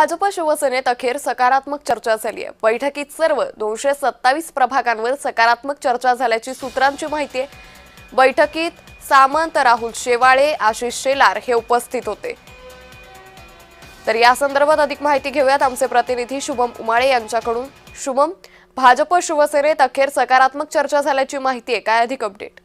भाजप शिवसेनेत अखेर सकारात्मक चर्चा झाली आहे। बैठकीत सर्व 227 प्रभागांवर सकारात्मक चर्चा झाल्याची सूत्रांची माहिती आहे। बैठकीत सामंत, राहुल शेवाळे, आशिष शेलार हे उपस्थित होते। तर या संदर्भात अधिक माहिती घेऊयात आमचे प्रतिनिधी शुभम उमाळे यांच्याकडून। शुभम, भाजप शिवसेनेत अखेर सकारात्मक चर्चा झाल्याची माहिती आहे, काय अधिक अपडेट?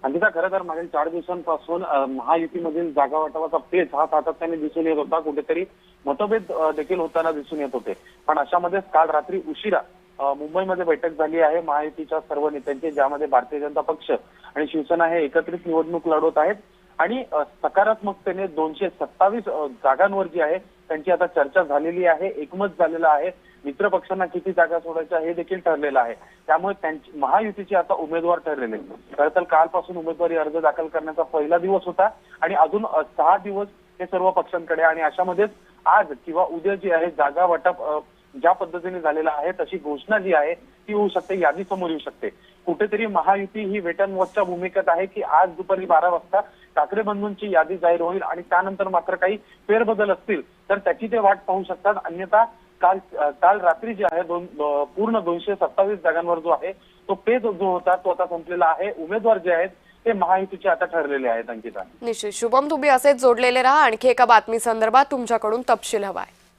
अंकिता, खरं तर मागील 4 दिवसांपासून महायुतीमधील जागा वाटपाचा पेच हा सातत्याने दिसून येत होता। कुठेतरी मतभेद देखील होताना दिसून येत होते। पण अशामध्येच काल रात्री उशिरा मुंबईमध्ये बैठक झाली आहे महायुतीच्या सर्व नेत्यांची, ज्यामध्ये भारतीय जनता पक्ष आणि शिवसेना हे एकत्रित निवडणूक लढवत आहेत आणि सकारात्मकतेने 227 जागांवर जी आहे त्यांची आता चर्चा झालेली आहे, एकमत झालेलं आहे। मित्र पक्षांना किती जागा सोडायच्या हे देखील ठरलेलं आहे। त्यामुळे त्यांची महायुतीचे आता उमेदवार ठरलेले। खरं तर कालपासून उमेदवारी अर्ज दाखल करण्याचा पहिला दिवस होता आणि अजून 6 दिवस हे सर्व पक्षांकडे, आणि अशामध्येच आज किंवा उद्या जी आहे जागा वाटप ज्या पद्धतीने झालेला आहे तशी घोषणा जी आहे ती होऊ शकते, यादी समोर येऊ शकते। कुठेतरी महायुती ही वेट अँड वॉचच्या भूमिकेत आहे की आज दुपारी 12 वाजता ठाकरे बंधूंची यादी जाहीर होईल आणि त्यानंतर मात्र काही फेरबदल असतील तर त्याची ते वाट पाहू शकतात। अन्यथा काल रात्री जे आहे पूर्ण 227 जागांवर जो आहे तो पेच जो होता तो आता संपलेला आहे। उमेदवार जे आहेत ते महायुतीचे आता ठरलेले आहेत। अंकिता, निश्चित शुभम, तुम्ही असेच जोडलेले राहा। आणखी एका बातमी संदर्भात तुमच्याकडून तपशील हवाय।